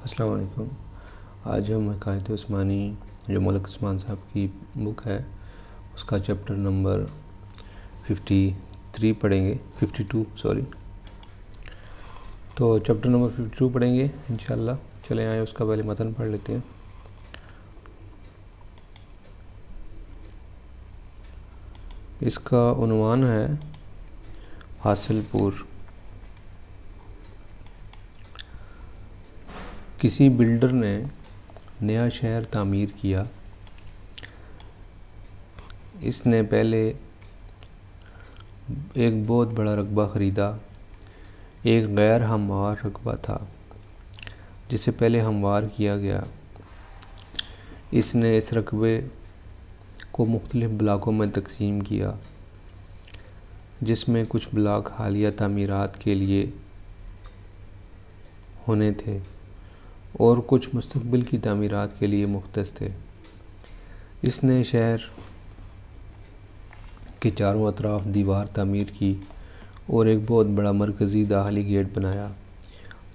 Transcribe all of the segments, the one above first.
अस्सलाम वालेकुम। आज हम हकायत उस्मानी जो मलिक उस्मान साहब की बुक है उसका चैप्टर नंबर 53 पढ़ेंगे, 52 सॉरी। तो चैप्टर नंबर 52 पढ़ेंगे इंशाअल्लाह। चले आए उसका पहले मतन पढ़ लेते हैं। इसका उन्वान है हासिलपुर। किसी बिल्डर ने नया शहर तामीर किया। इसने पहले एक बहुत बड़ा रकबा ख़रीदा। एक गैर हमवार रकबा था जिसे पहले हमवार किया गया। इसने इस रकबे को मुख्तलिफ़ ब्लॉकों में तकसीम किया, जिसमें कुछ ब्लॉक हालिया तामीरात के लिए होने थे और कुछ मुस्तक़बिल की तामीरात के लिए मुख्तस थे। इसने शहर के चारों अतराफ दीवार तामीर की और एक बहुत बड़ा मरकज़ी दाखिली गेट बनाया,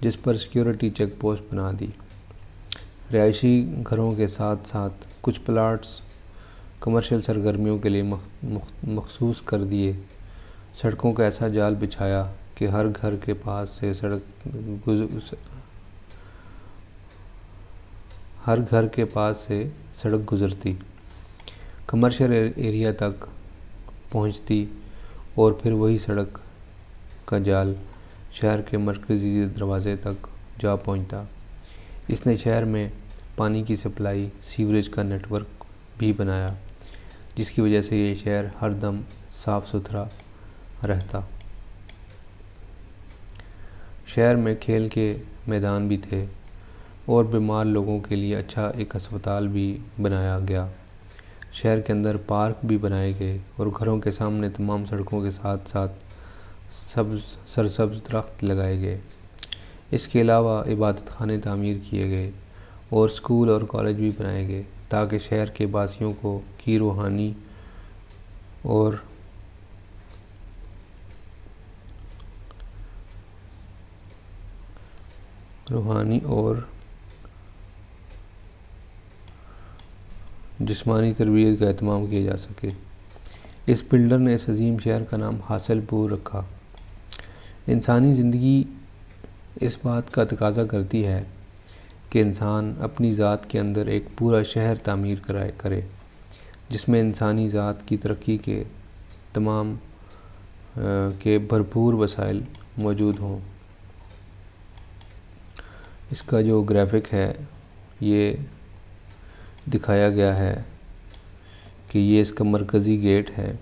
जिस पर सिक्योरिटी चेक पोस्ट बना दी। रिहायशी घरों के साथ साथ कुछ प्लाट्स कमर्शियल सरगर्मियों के लिए मखसूस कर दिए। सड़कों का ऐसा जाल बिछाया कि हर घर के पास से सड़क गुज़रती, कमर्शियल एरिया तक पहुंचती और फिर वही सड़क का जाल शहर के मरकज़ी दरवाज़े तक जा पहुंचता। इसने शहर में पानी की सप्लाई सीवरेज का नेटवर्क भी बनाया, जिसकी वजह से ये शहर हरदम साफ़ सुथरा रहता। शहर में खेल के मैदान भी थे और बीमार लोगों के लिए अच्छा एक अस्पताल भी बनाया गया। शहर के अंदर पार्क भी बनाए गए और घरों के सामने तमाम सड़कों के साथ साथ सरसब्ज़ दरख्त लगाए गए। इसके अलावा इबादत खाने तामीर किए गए और स्कूल और कॉलेज भी बनाए गए, ताकि शहर के वासियों की रूहानी और जिस्मानी तरबियत का एहतमाम किया जा सके। इस बिल्डर ने इस अजीम शहर का नाम हासिलपुर रखा। इंसानी ज़िंदगी इस बात का तकाज़ा करती है कि इंसान अपनी ज़ात के अंदर एक पूरा शहर तामीर करे, जिसमें इंसानी ज़ात की तरक्की के तमाम के भरपूर वसाइल मौजूद हों। इसका जो ग्राफिक है ये दिखाया गया है कि ये इसका मरकज़ी गेट है।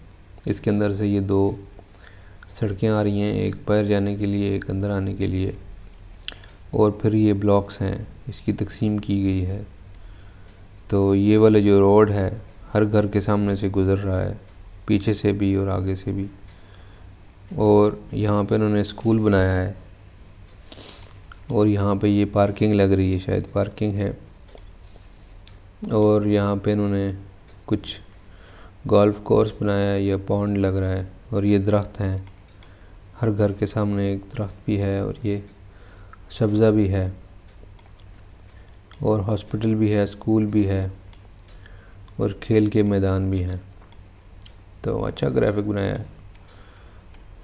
इसके अंदर से ये दो सड़कें आ रही हैं, एक बाहर जाने के लिए, एक अंदर आने के लिए, और फिर ये ब्लॉक्स हैं, इसकी तकसीम की गई है। तो ये वाला जो रोड है हर घर के सामने से गुज़र रहा है, पीछे से भी और आगे से भी। और यहाँ पे उन्होंने स्कूल बनाया है और यहाँ पे ये पार्किंग लग रही है, शायद पार्किंग है। और यहाँ पे इन्होंने कुछ गोल्फ कोर्स बनाया है या पॉन्ड लग रहा है। और ये दरख्त हैं, हर घर के सामने एक दरख्त भी है और ये सब्ज़ा भी है और हॉस्पिटल भी है, स्कूल भी है और खेल के मैदान भी हैं। तो अच्छा ग्राफिक बनाया है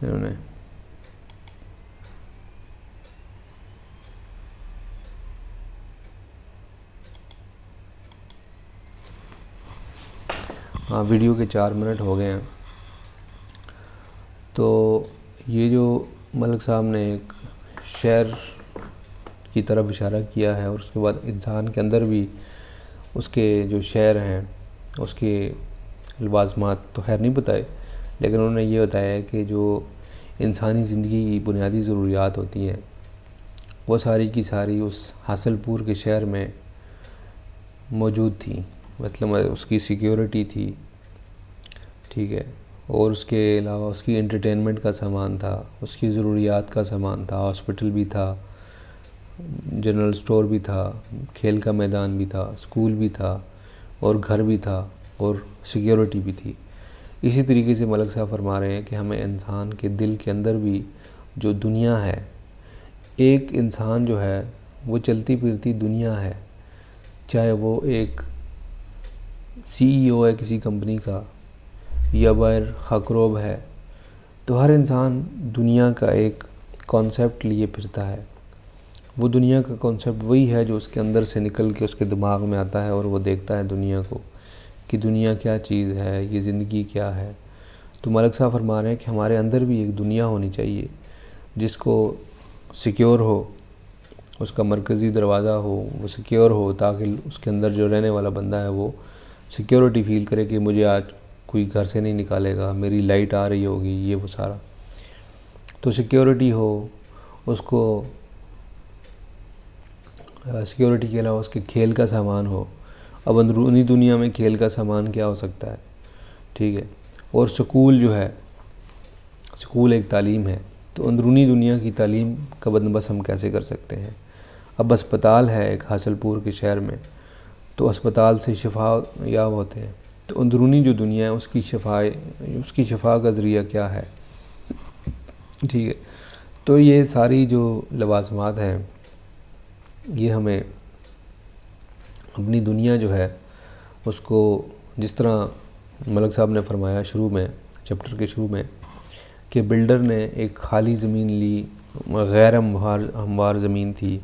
इन्होंने। हाँ, वीडियो के 4 मिनट हो गए हैं। तो ये जो मलिक साहब ने एक शहर की तरफ इशारा किया है और उसके बाद इंसान के अंदर भी उसके जो शहर हैं उसके लवाज़मात तो खैर नहीं बताए, लेकिन उन्होंने ये बताया है कि जो इंसानी ज़िंदगी की बुनियादी ज़रूरियात होती हैं वो सारी की सारी उस हासिलपुर के शहर में मौजूद थी। मतलब उसकी सिक्योरिटी थी, ठीक है, और उसके अलावा उसकी एंटरटेनमेंट का सामान था, उसकी ज़रूरियात का सामान था, हॉस्पिटल भी था, जनरल स्टोर भी था, खेल का मैदान भी था, स्कूल भी था और घर भी था और सिक्योरिटी भी थी। इसी तरीके से मलिक साहब फरमा रहे हैं कि हमें इंसान के दिल के अंदर भी जो दुनिया है, एक इंसान जो है वो चलती फिरती दुनिया है, चाहे वो एक CEO है किसी कंपनी का या बाहर खकरोब है, तो हर इंसान दुनिया का एक कॉन्सेप्ट लिए फिरता है। वो दुनिया का कॉन्सेप्ट वही है जो उसके अंदर से निकल के उसके दिमाग में आता है और वो देखता है दुनिया को कि दुनिया क्या चीज़ है, ये ज़िंदगी क्या है। तो मलिक साहब फरमा रहे हैं कि हमारे अंदर भी एक दुनिया होनी चाहिए जिसको सिक्योर हो, उसका मरकज़ी दरवाज़ा हो, वो सिक्योर हो, ताकि उसके अंदर जो रहने वाला बंदा है वो सिक्योरिटी फ़ील करे कि मुझे आज कोई घर से नहीं निकालेगा, मेरी लाइट आ रही होगी, ये वो सारा। तो सिक्योरिटी हो, उसको सिक्योरिटी के अलावा उसके खेल का सामान हो। अब अंदरूनी दुनिया में खेल का सामान क्या हो सकता है, ठीक है। और स्कूल जो है, स्कूल एक तालीम है, तो अंदरूनी दुनिया की तालीम का बंदोबस्त हम कैसे कर सकते हैं। अब अस्पताल है एक हासिलपुर के शहर में, तो अस्पताल से शिफा याब होते हैं, तो अंदरूनी जो दुनिया है उसकी शिफा का ज़रिया क्या है, ठीक है। तो ये सारी जो लवाज़मात हैं, ये हमें अपनी दुनिया जो है उसको, जिस तरह मलिक साहब ने फरमाया शुरू में, चैप्टर के शुरू में, कि बिल्डर ने एक खाली ज़मीन ली, गैर हमवार ज़मीन थी,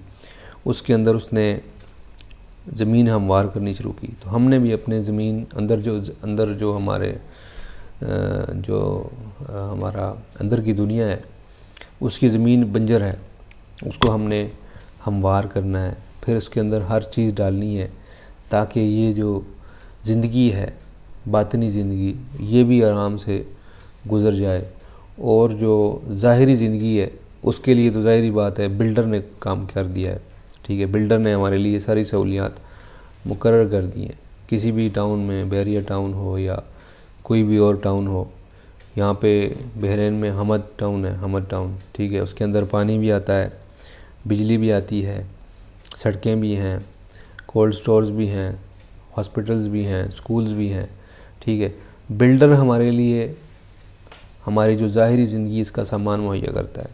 उसके अंदर उसने ज़मीन हमवार करनी शुरू की। तो हमने भी अपने ज़मीन अंदर जो हमारा अंदर की दुनिया है, उसकी ज़मीन बंजर है, उसको हमने हमवार करना है, फिर उसके अंदर हर चीज़ डालनी है ताकि ये जो ज़िंदगी है, बातिनी ज़िंदगी, ये भी आराम से गुज़र जाए। और जो ज़ाहिरी ज़िंदगी है उसके लिए तो ज़ाहिरी बात है बिल्डर ने काम कर दिया है, ठीक है। बिल्डर ने हमारे लिए सारी सहूलियात मुकर्रर कर दी हैं। किसी भी टाउन में, बहरिया टाउन हो या कोई भी और टाउन हो, यहाँ पे बहरीन में हमद टाउन है, हमद टाउन, ठीक है। उसके अंदर पानी भी आता है, बिजली भी आती है, सड़कें भी हैं, कोल्ड स्टोर्स भी हैं, हॉस्पिटल्स भी हैं, स्कूल्स भी हैं, ठीक है। बिल्डर हमारे लिए हमारी जो ज़ाहिरी ज़िंदगी इसका सामान मुहैया करता है,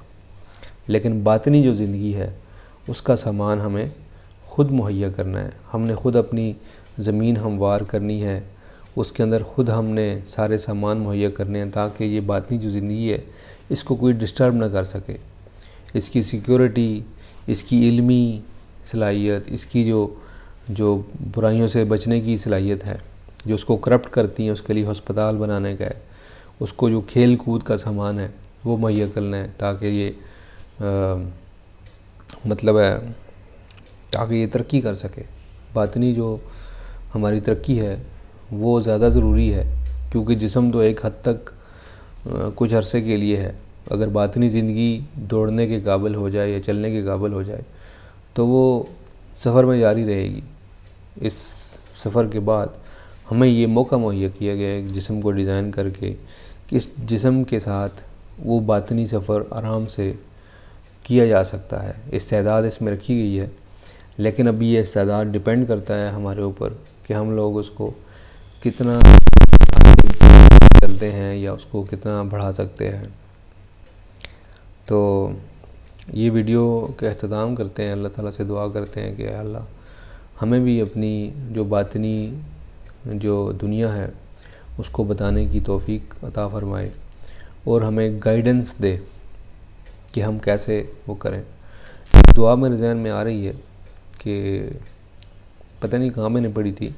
लेकिन बातिनी जो ज़िंदगी है उसका सामान हमें ख़ुद मुहैया करना है। हमने ख़ुद अपनी ज़मीन हमवार करनी है, उसके अंदर ख़ुद हमने सारे सामान मुहैया करने हैं ताकि ये बातिनी जो ज़िंदगी है इसको कोई डिस्टर्ब ना कर सके। इसकी सिक्योरिटी, इसकी इल्मी सलाहियत, इसकी जो बुराइयों से बचने की सलाहियत है, जो उसको करप्ट करती हैं, उसके लिए अस्पताल बनाने का है, उसको जो खेल कूद का सामान है वो मुहैया करना है ताकि ये मतलब है ताकि ये तरक्की कर सके। बातिनी जो हमारी तरक्की है वो ज़्यादा ज़रूरी है, क्योंकि जिस्म तो एक हद तक कुछ अरसे के लिए है। अगर बातिनी ज़िंदगी दौड़ने के काबिल हो जाए या चलने के काबिल हो जाए तो वो सफ़र में जारी रहेगी। इस सफ़र के बाद हमें ये मौका मुहैया किया गया है जिस्म को डिज़ाइन करके कि इस जिस्म के साथ वो बातिनी सफ़र आराम से किया जा सकता है। इस्तेदाद इसमें रखी गई है, लेकिन अभी ये इस्तेदाद डिपेंड करता है हमारे ऊपर कि हम लोग उसको कितना चलते हैं या उसको कितना बढ़ा सकते हैं। तो ये वीडियो का अख्ताम करते हैं, अल्लाह ताला से दुआ करते हैं कि अल्लाह हमें भी अपनी जो बातिनी जो दुनिया है उसको बताने की तौफीक अता फ़रमाए और हमें गाइडेंस दे कि हम कैसे वो करें। दुआ मेरे ज़हन में आ रही है कि पता नहीं कहाँ मैंने पढ़ी थी,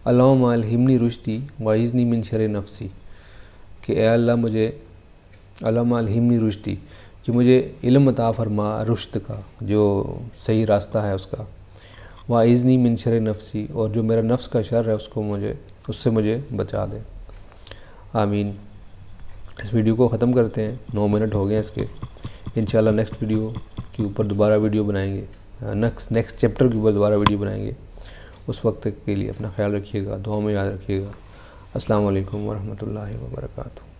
अल्लाहुम्मा अल्हिमनी रुश्दी वाइज़नी मिन शर्रि नफ्सी, कि ए अल्लाह मुझे, अल्लाहुम्मा अल्हिमनी रुश्दी, कि मुझे इल्म अता फ़रमा रुश्द का, जो सही रास्ता है उसका, वाइज़नी मिन शर्रि नफ्सी, और जो मेरा नफ्स का शर है उससे मुझे बचा दे। आमीन। इस वीडियो को ख़त्म करते हैं, 9 मिनट हो गए हैं इसके। इंशाल्लाह नेक्स्ट वीडियो के ऊपर दोबारा वीडियो बनाएंगे, नेक्स्ट चैप्टर के ऊपर दोबारा वीडियो बनाएंगे। उस वक्त के लिए अपना ख्याल रखिएगा, दुआ में याद रखिएगा। अस्सलाम वालेकुम वरहमतुल्लाहि वबरकातुहू।